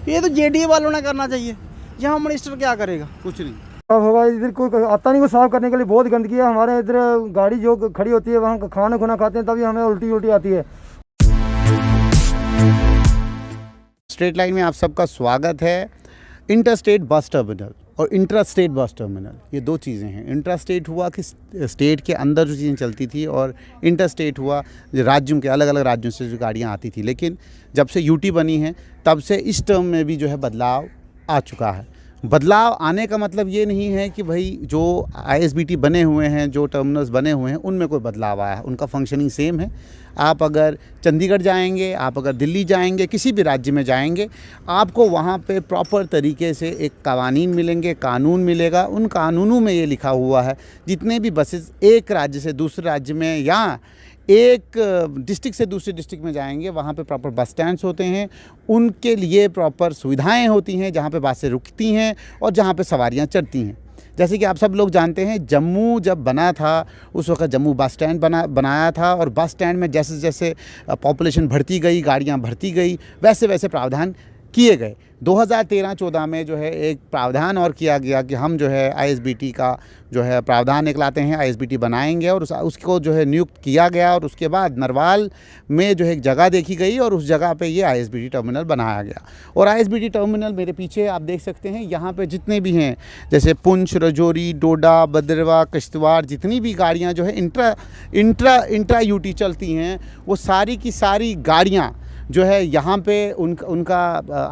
ये तो जेडीए वालों ने करना चाहिए, यहाँ मिनिस्टर क्या करेगा? कुछ नहीं। अब होगा इधर कोई आता नहीं, को साफ करने के लिए बहुत गंदगी है। हमारे इधर गाड़ी जो खड़ी होती है वहाँ खाना खुना खाते हैं तभी हमें उल्टी आती है। स्ट्रेट लाइन में आप सबका स्वागत है। इंटरस्टेट बस टर्मिनल और इंट्रास्टेट बस टर्मिनल, ये दो चीज़ें हैं। इंट्रास्टेट हुआ कि स्टेट के अंदर जो चीज़ें चलती थी, और इंटरस्टेट हुआ राज्यों के, अलग अलग राज्यों से जो गाड़ियाँ आती थी। लेकिन जब से यूटी बनी है तब से इस टर्म में भी जो है बदलाव आ चुका है। बदलाव आने का मतलब ये नहीं है कि भाई जो आईएसबीटी बने हुए हैं, जो टर्मिनल्स बने हुए हैं, उनमें कोई बदलाव आया है। उनका फंक्शनिंग सेम है। आप अगर चंडीगढ़ जाएंगे, आप अगर दिल्ली जाएंगे, किसी भी राज्य में जाएंगे, आपको वहाँ पे प्रॉपर तरीके से एक कवानीन मिलेंगे, कानून मिलेगा। उन कानूनों में ये लिखा हुआ है जितने भी बसेस एक राज्य से दूसरे राज्य में या एक डिस्ट्रिक्ट से दूसरे डिस्ट्रिक्ट में जाएंगे, वहाँ पे प्रॉपर बस स्टैंड्स होते हैं, उनके लिए प्रॉपर सुविधाएं होती हैं, जहाँ पे बसें रुकती हैं और जहाँ पे सवारियाँ चढ़ती हैं। जैसे कि आप सब लोग जानते हैं, जम्मू जब बना था उस वक्त जम्मू बस स्टैंड बनाया था, और बस स्टैंड में जैसे जैसे पॉपुलेशन बढ़ती गई, गाड़ियाँ बढ़ती गई, वैसे वैसे प्रावधान किए गए। 2013-14 में जो है एक प्रावधान और किया गया कि हम जो है आईएसबीटी का जो है प्रावधान निकलाते हैं, आईएसबीटी बनाएंगे, और उसको जो है नियुक्त किया गया। और उसके बाद नरवाल में जो है एक जगह देखी गई और उस जगह पे ये आईएसबीटी टर्मिनल बनाया गया। और आईएसबीटी टर्मिनल मेरे पीछे आप देख सकते हैं, यहाँ पे जितने भी हैं, जैसे पुंछ, राजौरी, डोडा, भद्रवाह, किश्तवाड़, जितनी भी गाड़ियाँ जो है इंट्रा यूटी चलती हैं, वो सारी की सारी गाड़ियाँ जो है यहाँ पे उनका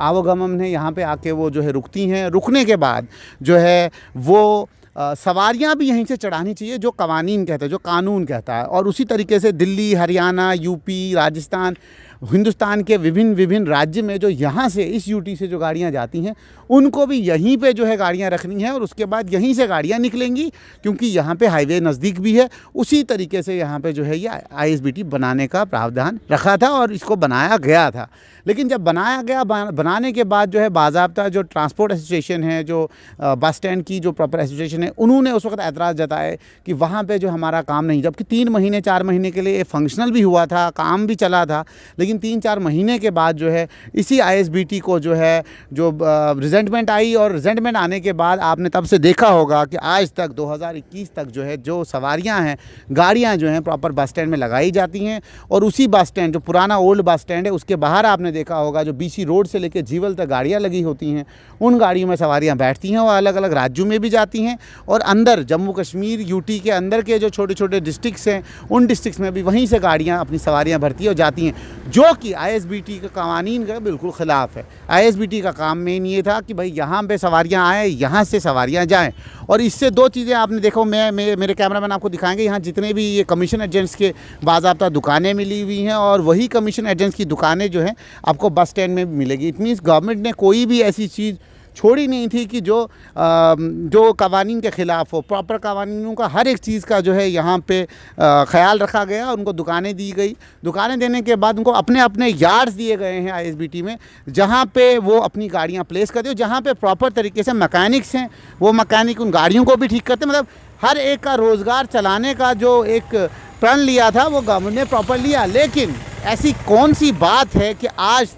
आवागमन है, यहाँ पे आके वो जो है रुकती हैं। रुकने के बाद जो है वो सवारियाँ भी यहीं से चढ़ानी चाहिए, जो कवानीन कहता है, जो कानून कहता है। और उसी तरीके से दिल्ली, हरियाणा, यूपी, राजस्थान, हिंदुस्तान के विभिन्न राज्य में जो यहाँ से इस यूटी से जो गाड़ियाँ जाती हैं, उनको भी यहीं पे जो है गाड़ियाँ रखनी है, और उसके बाद यहीं से गाड़ियाँ निकलेंगी, क्योंकि यहाँ पे हाईवे नज़दीक भी है। उसी तरीके से यहाँ पे जो है ये आईएसबीटी बनाने का प्रावधान रखा था और इसको बनाया गया था। लेकिन जब बनाया गया, बनाने के बाद जो है बाज़ाब्ता जो ट्रांसपोर्ट एसोसिएशन है, जो बस स्टैंड की जो प्रॉपर एसोसिएशन है, उन्होंने उस वक्त एतराज़ जताए कि वहाँ पे जो हमारा काम नहीं, जबकि 3 महीने 4 महीने के लिए फंक्शनल भी हुआ था, काम भी चला था, लेकिन 3-4 महीने के बाद जो है इसी आईएसबीटी को जो है जो रिजेंटमेंट आई, और रिजेंटमेंट आने के बाद आपने तब से देखा होगा कि आज तक 2021 तक जो है जो सवारियां हैं, गाड़ियां जो हैं प्रॉपर बस स्टैंड में लगाई जाती हैं। और उसी बस स्टैंड, जो पुराना ओल्ड बस स्टैंड है, उसके बाहर आपने देखा होगा जो बीसी रोड से लेकर जीवल तक गाड़ियाँ लगी होती हैं, उन गाड़ियों में सवारियाँ बैठती हैं और अलग अलग राज्यों में भी जाती हैं। और अंदर जम्मू कश्मीर, यूटी के अंदर के जो छोटे छोटे डिस्ट्रिक्ट्स हैं, उन डिस्ट्रिक्ट्स में भी वहीं से गाड़ियाँ अपनी सवारियाँ भरती हैं और जाती हैं, जो कि आईएसबीटी के कवानीन का बिल्कुल ख़िलाफ़ है। आईएसबीटी का काम मेन ये था कि भाई यहाँ पे सवारियाँ आएँ, यहाँ से सवारियाँ जाएँ। और इससे दो चीज़ें आपने देखो, मेरे कैमरामैन आपको दिखाएंगे, यहाँ जितने भी ये कमीशन एजेंट्स के बाज़ाब्ता दुकानें मिली हुई हैं, और वही कमीशन एजेंट्स की दुकानें जो हैं आपको बस स्टैंड में मिलेगी। इट मीन्स गवर्नमेंट ने कोई भी ऐसी चीज़ छोड़ी नहीं थी कि जो कवानीन के ख़िलाफ़ हो। प्रॉपर कवानीनों का हर एक चीज़ का जो है यहाँ पे ख्याल रखा गया, उनको दुकानें दी गई। दुकानें देने के बाद उनको अपने अपने यार्ड्स दिए गए हैं आईएसबीटी में, जहाँ पे वो अपनी गाड़ियाँ प्लेस करते हो, जहाँ पे प्रॉपर तरीके से मैकेनिक्स हैं, वो मैकेनिक उन गाड़ियों को भी ठीक करते हैं। मतलब हर एक का रोज़गार चलाने का जो एक प्रण लिया था वो गवर्नमेंट ने प्रॉपर लिया। लेकिन ऐसी कौन सी बात है कि आज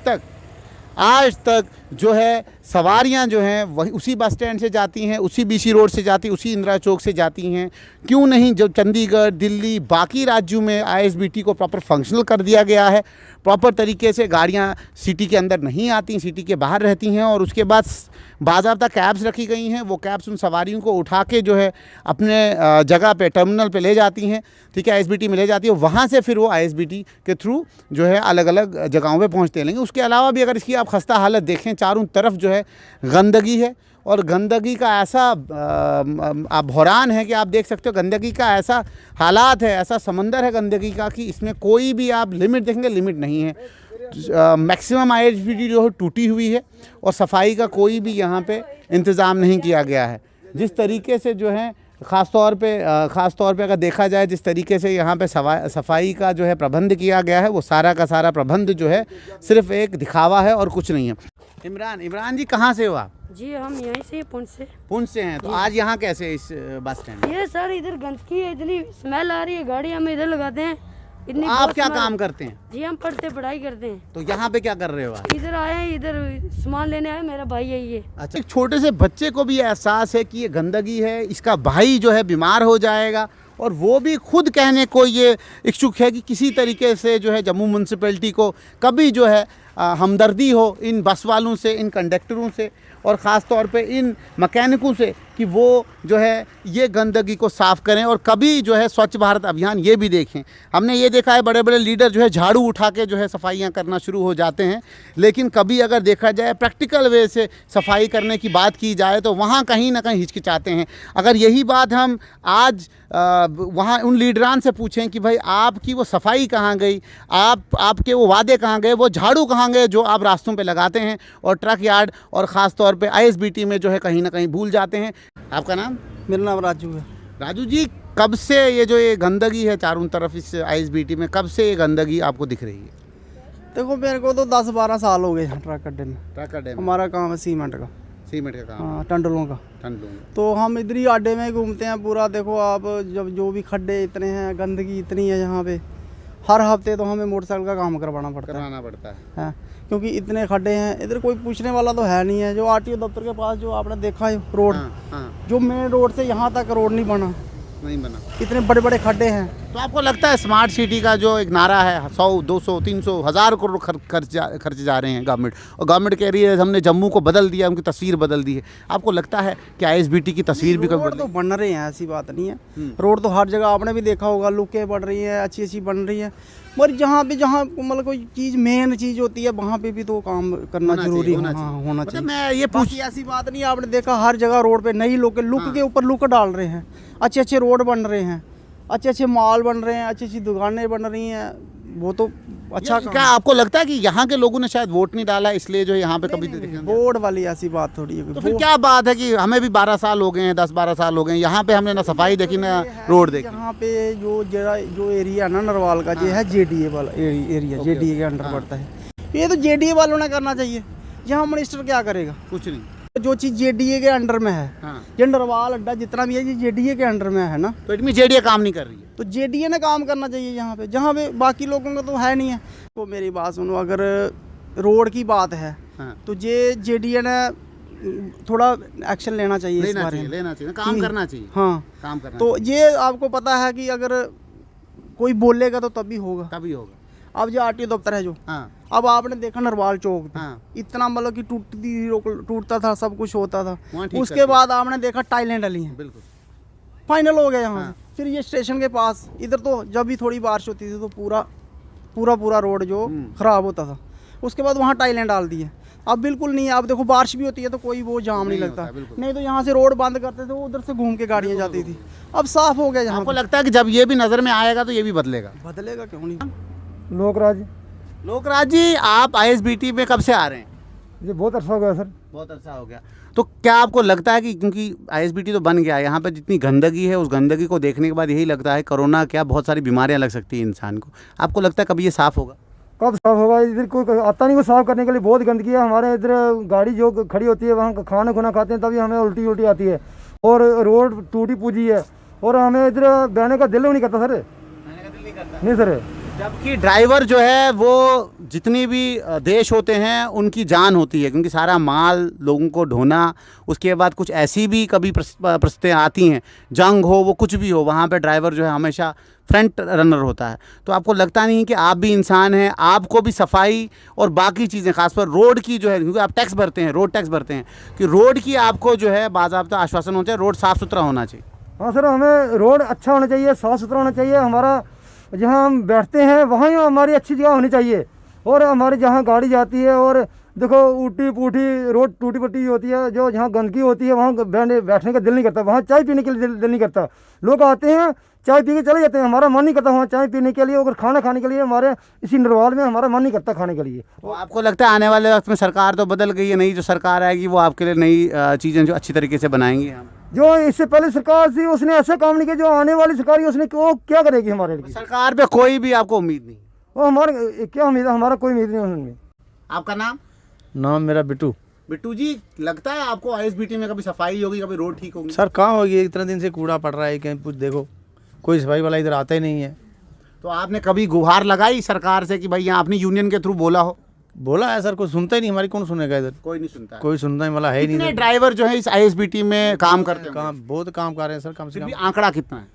तक जो है सवारियां जो हैं वही उसी बस स्टैंड से जाती हैं, उसी बीसी रोड से जाती, उसी इंदिरा चौक से जाती हैं? क्यों नहीं जो चंडीगढ़, दिल्ली, बाकी राज्यों में आईएसबीटी को प्रॉपर फंक्शनल कर दिया गया है, प्रॉपर तरीके से गाड़ियां सिटी के अंदर नहीं आती, सिटी के बाहर रहती हैं, और उसके बाद बाज़ाब्ता कैब्स रखी गई हैं। वो कैब्स उन सवारियों को उठा के जो है अपने जगह पे, टर्मिनल पे ले जाती हैं, ठीक है, आईएसबीटी में ले जाती है। वहाँ से फिर वो आईएसबीटी के थ्रू जो है अलग अलग जगहों पे पहुँचते लेंगे। उसके अलावा भी अगर इसकी आप खस्ता हालत देखें, चारों तरफ जो है गंदगी है, और गंदगी का ऐसा आप बहरान है कि आप देख सकते हो, गंदगी का ऐसा हालात है, ऐसा समंदर है गंदगी का कि इसमें कोई भी आप लिमिट देखेंगे, लिमिट नहीं है। मैक्सिमम आईएसबीटी जो है टूटी हुई है, और सफाई का कोई भी यहाँ पे इंतज़ाम नहीं किया गया है। जिस तरीके से जो है ख़ास तौर पे अगर देखा जाए, जिस तरीके से यहाँ पे सफाई का जो है प्रबंध किया गया है, वो सारा का सारा प्रबंध जो है सिर्फ एक दिखावा है और कुछ नहीं है। इमरान जी, कहाँ से हो आप? जी हम यहीं से, पुंछ से हैं। तो आज यहाँ कैसे इस बस स्टैंड? ये सर इधर गंदगी है, इतनी स्मेल आ रही है, गाड़ी हम इधर लगाते हैं, इतनी आप बहुत क्या हमारा- काम करते हैं? जी हम पढ़ते पढ़ाई करते हैं। तो यहाँ पे क्या कर रहे हो आप? इधर आए हैं, इधर सामान लेने आए, मेरा भाई है ये। अच्छा, एक छोटे से बच्चे को भी एहसास है कि ये गंदगी है, इसका भाई जो है बीमार हो जाएगा, और वो भी खुद कहने को ये इच्छुक है कि किसी तरीके से जो है जम्मू म्यूनसिपैलिटी को कभी जो है हमदर्दी हो इन बस वालों से, इन कंडक्टरों से, और ख़ास तौर पे इन मैकेनिकों से कि वो जो है ये गंदगी को साफ़ करें, और कभी जो है स्वच्छ भारत अभियान ये भी देखें। हमने ये देखा है बड़े बड़े लीडर जो है झाड़ू उठा के जो है सफाइयाँ करना शुरू हो जाते हैं, लेकिन कभी अगर देखा जाए प्रैक्टिकल वे से सफाई करने की बात की जाए तो वहाँ कहीं ना कहीं हिचकिचाते हैं। अगर यही बात हम आज वहाँ उन लीडरान से पूछें कि भाई आपकी वो सफाई कहाँ गई, आपके वो वादे कहाँ गए, वो झाड़ू कहाँ गए जो आप रास्तों पे लगाते हैं और ट्रक यार्ड और ख़ास तौर पे आईएसबीटी में जो है कहीं ना कहीं भूल जाते हैं। आपका नाम? मेरा नाम राजू है। राजू जी, कब से ये जो ये गंदगी है चारों तरफ इस आईएसबीटी में, कब से ये गंदगी आपको दिख रही है? देखो मेरे को तो 10-12 साल हो गए हैं ट्रक अड्डे में। ट्रक अड्डे में हमारा काम है सीमेंट का। सीमेंट का काम? हाँ, टंडलों का। टंडलों में। तो हम इधर ही अड्डे में घूमते हैं पूरा। देखो आप, जब जो भी खड्डे इतने हैं, गंदगी इतनी है यहाँ पे, हर हफ्ते तो हमें मोटरसाइकिल का काम करवाना पड़ता है, क्योंकि इतने खड्डे हैं। इधर कोई पूछने वाला तो है नहीं है। जो आरटीओ दफ्तर के पास जो आपने देखा है रोड, जो मेन रोड से यहाँ तक रोड नहीं बना, इतने बड़े बड़े खड्डे हैं। तो आपको लगता है स्मार्ट सिटी का जो एक नारा है 100, 200, 300, 1000 करोड़ खर्च जा रहे हैं गवर्नमेंट, और गवर्नमेंट कह रही है हमने जम्मू को बदल दिया, उनकी तस्वीर बदल दी है, आपको लगता है कि आईएसबीटी की तस्वीर भी कभी रोड तो बन रहे हैं, ऐसी बात नहीं है। रोड तो हर जगह आपने भी देखा होगा, लुकें बढ़ रही हैं, अच्छी अच्छी बन रही है। मगर जहाँ मतलब कोई चीज़ मेन चीज़ होती है वहाँ पे भी तो काम करना जरूरी होना चाहिए। मैं ये पूछ, ऐसी बात नहीं है, आपने देखा हर जगह रोड पे नई लुक के ऊपर लुक डाल रहे हैं, अच्छे अच्छे रोड बन रहे हैं, अच्छे अच्छे मॉल बन रहे हैं, अच्छी अच्छी दुकानें बन रही हैं, वो तो अच्छा। क्या आपको लगता है कि यहाँ के लोगों ने शायद वोट नहीं डाला इसलिए जो यहाँ पे कभी बोर्ड वाली ऐसी बात थोड़ी है। तो फिर क्या बात है कि हमें भी 12 साल हो गए हैं, 10-12 साल हो गए हैं, यहाँ पे हमने ना सफाई देखी ना रोड देखी। यहाँ पे जो एरिया है ना नरवाल का, ये है जेडीए वाला एरिया, जेडीए के अंडर पड़ता है। ये तो जेडीए वालों ने करना चाहिए। यहाँ मिनिस्टर क्या करेगा? कुछ नहीं। जो चीज़ जेडीए के अंडर में है, ये नरवाल अड्डा जितना भी है ये जेडीए के अंडर में है ना, तो इतनी जेडीए काम नहीं कर रही है। तो जेडीए ने काम करना चाहिए यहाँ पे, जहाँ पे बाकी लोगों का तो है नहीं है। तो मेरी बात सुनो, अगर रोड की बात है तो ये जेडीए ने थोड़ा एक्शन लेना चाहिए, लेना चाहिए, काम करना चाहिए। हाँ, काम करना। तो ये आपको पता है कि अगर कोई बोलेगा तो तभी होगा। अब जो आरटीओ दफ्तर है जो, अब आपने देखा नरवाल चौक पे इतना मतलब कि टूटता था, सब कुछ होता था। उसके बाद आपने देखा टाइलें डली हैं, बिल्कुल फाइनल हो गया यहाँ से। फिर ये स्टेशन के पास इधर तो जब भी थोड़ी बारिश होती थी तो पूरा रोड जो खराब होता था, उसके बाद वहाँ टाइलें डाल दी है। अब बिल्कुल नहीं है। अब देखो बारिश भी होती है तो कोई वो जाम नहीं लगता, नहीं तो यहाँ से रोड बंद करते थे, उधर से घूम के गाड़ियाँ जाती थी। अब साफ हो गया। यहाँ आपको लगता है कि जब ये भी नजर में आएगा तो ये भी बदलेगा? क्यों नहीं। लोकराज जी, आप आईएसबीटी में कब से आ रहे हैं? ये बहुत अर्सा हो गया सर। बहुत अर्सा हो गया। तो क्या आपको लगता है कि क्योंकि आईएसबीटी तो बन गया है, यहाँ पर जितनी गंदगी है उस गंदगी को देखने के बाद यही लगता है कोरोना क्या बहुत सारी बीमारियाँ लग सकती हैं इंसान को, आपको लगता है कभी ये साफ़ होगा? कब साफ होगा? इधर कोई आता नहीं, को साफ करने के लिए बहुत गंदगी है। हमारे इधर गाड़ी जो खड़ी होती है वहाँ खाना खुना खाते हैं तभी हमें उल्टी आती है, और रोड टूटी पूजी है, और हमें इधर बहने का दिल नहीं करता सर। नहीं सर, जबकि ड्राइवर जो है वो जितनी भी देश होते हैं उनकी जान होती है, क्योंकि सारा माल लोगों को ढोना, उसके बाद कुछ ऐसी भी कभी परिस्थितियाँ आती हैं, जंग हो वो कुछ भी हो, वहाँ पे ड्राइवर जो है हमेशा फ्रंट रनर होता है। तो आपको लगता नहीं कि आप भी इंसान हैं, आपको भी सफाई और बाकी चीज़ें खासकर रोड की जो है, क्योंकि आप टैक्स भरते हैं, रोड टैक्स भरते हैं, कि रोड की आपको जो है बाज़ाब्ता आश्वासन होना चाहिए, रोड साफ़ सुथरा होना चाहिए? हाँ सर, हमें रोड अच्छा होना चाहिए, साफ़ सुथरा होना चाहिए। हमारा जहाँ हम बैठते हैं वहाँ हमारी अच्छी जगह होनी चाहिए, और हमारे जहाँ गाड़ी जाती है, और देखो ऊटी पूटी रोड टूटी पट्टी होती है, जो जहाँ गंदगी होती है वहाँ बैठने का दिल नहीं करता, वहाँ चाय पीने के लिए दिल नहीं करता। लोग आते हैं चाय पी के चले जाते हैं, हमारा मन नहीं करता वहाँ चाय पीने के लिए, और खाना खाने के लिए हमारे इसी नरवाल में हमारा मन नहीं करता खाने के लिए। तो आपको लगता है आने वाले वक्त में सरकार तो बदल गई है, नई जो सरकार आएगी वो आपके लिए नई चीज़ें जो अच्छी तरीके से बनाएंगी? हम जो इससे पहले सरकार थी उसने ऐसा काम नहीं किया, जो आने वाली सरकार उसने वो क्या करेगी हमारे लिए? सरकार पे कोई भी आपको उम्मीद नहीं? वो हमारे क्या उम्मीद है, हमारा कोई उम्मीद नहीं उनमें। आपका नाम? नाम मेरा बिट्टू। बिट्टू जी, लगता है आपको आईएसबीटी में कभी सफाई होगी, कभी रोड ठीक होगी? सर कहाँ होगी, इतने दिन से कूड़ा पड़ रहा है, कहीं कुछ देखो कोई सफाई वाला इधर आता ही नहीं है। तो आपने कभी गुहार लगाई सरकार से कि भाई यहाँ अपनी यूनियन के थ्रू बोला हो? बोला है सर, कोई सुनता ही नहीं, हमारी कौन सुनेगा इधर, कोई नहीं सुनता। कोई सुनता ही वाला है ही नहीं कितने इधर। ड्राइवर जो है इस आईएसबीटी में काम करते हैं? काम बहुत काम कर रहे हैं सर, कम से फिर कम भी आंकड़ा कितना है?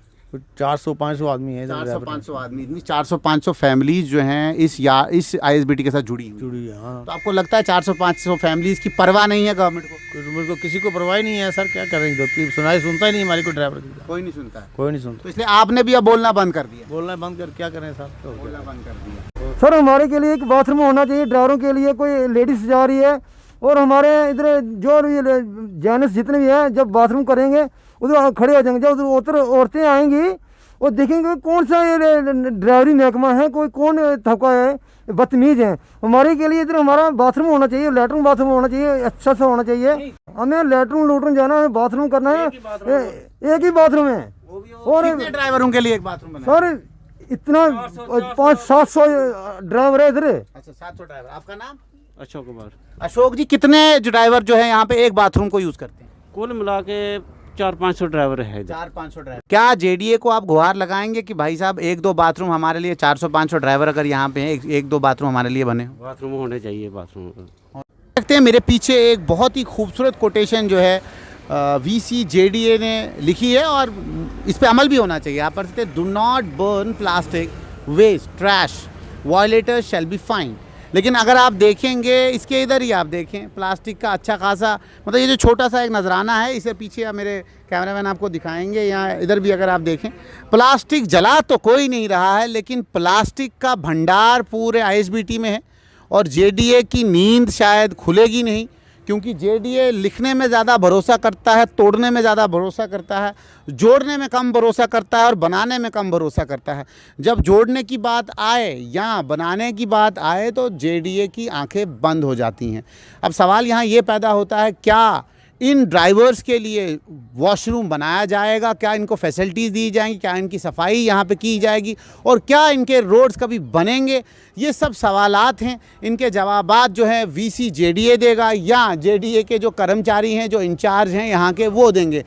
400-500 आदमी है इधर 400-500 आदमी, 400-500 फैमिलीज जो हैं इस आईएसबीटी के साथ जुड़ी हुई। जुड़ी है। हाँ, तो आपको लगता है 400-500 फैमिलीज की परवाह नहीं है गवर्नमेंट को? मेरे को किसी को परवाह ही नहीं है सर, क्या करेंगे इधर, सुनाई सुनता ही नहीं हमारी कोई ड्राइवर की, कोई नहीं सुनता है। कोई नहीं सुनता। तो इसलिए आपने भी अब बोलना बंद कर दिया? बोलना बंद कर क्या करें सर, तो बोलना बंद कर दिया। सर हमारे के लिए एक बाथरूम होना चाहिए, ड्राइवरों के लिए, कोई लेडीज़ जा रही है और हमारे इधर जो ये जेंट्स जितने भी हैं जब बाथरूम करेंगे उधर खड़े हो जाएंगे, जब उधर औरतें आएंगी और देखेंगे कौन सा ये ड्राइवरी महकमा है, कोई कौन थका है, बदतमीज है। हमारे के लिए इधर हमारा बाथरूम होना चाहिए, लेटरिन बाथरूम होना चाहिए, अच्छा सा होना चाहिए। हमें लेटरिन जाना है, बाथरूम करना है, एक ही बाथरूम है। और कितने ड्राइवरों के लिए एक बाथरूम बना? सर इतना 500-700 ड्राइवर है इधर। अच्छा 700 ड्राइवर। आपका नाम? अशोक कुमार। अशोक जी, कितने जो ड्राइवर जो है यहाँ पे एक बाथरूम को यूज करते हैं? कुल मिला के 400-500 ड्राइवर है इधर। 400-500 ड्राइवर। क्या जेडीए को आप गुहार लगाएंगे कि भाई साहब 1-2 बाथरूम हमारे लिए, 400-500 ड्राइवर अगर यहाँ पे हैं, 1-2 बाथरूम हमारे लिए बने? बाथरूम होने चाहिए, बाथरूम। देखते हैं मेरे पीछे एक बहुत ही खूबसूरत कोटेशन जो है वीसी जेडीए ने लिखी है और इस पे अमल भी होना चाहिए। आप पढ़ सकते हैं, do not burn plastic waste trash, violators shall be fine. लेकिन अगर आप देखेंगे इसके इधर ही आप देखें प्लास्टिक का अच्छा खासा, मतलब ये जो छोटा सा एक नजराना है, इसे पीछे मेरे कैमरामैन आपको दिखाएंगे, यहाँ इधर भी अगर आप देखें प्लास्टिक जला तो कोई नहीं रहा है, लेकिन प्लास्टिक का भंडार पूरे आईएसबीटी में है। और जेडीए की नींद शायद खुलेगी नहीं, क्योंकि जेडीए लिखने में ज़्यादा भरोसा करता है, तोड़ने में ज़्यादा भरोसा करता है, जोड़ने में कम भरोसा करता है और बनाने में कम भरोसा करता है। जब जोड़ने की बात आए या बनाने की बात आए तो जेडीए की आंखें बंद हो जाती हैं। अब सवाल यहाँ ये पैदा होता है, क्या इन ड्राइवर्स के लिए वॉशरूम बनाया जाएगा, क्या इनको फैसिलिटीज़ दी जाएंगी, क्या इनकी सफाई यहाँ पे की जाएगी और क्या इनके रोड्स कभी बनेंगे? ये सब सवालात हैं, इनके जवाबात जो है वीसी जेडीए देगा या जेडीए के जो कर्मचारी हैं, जो इंचार्ज हैं यहाँ के, वो देंगे।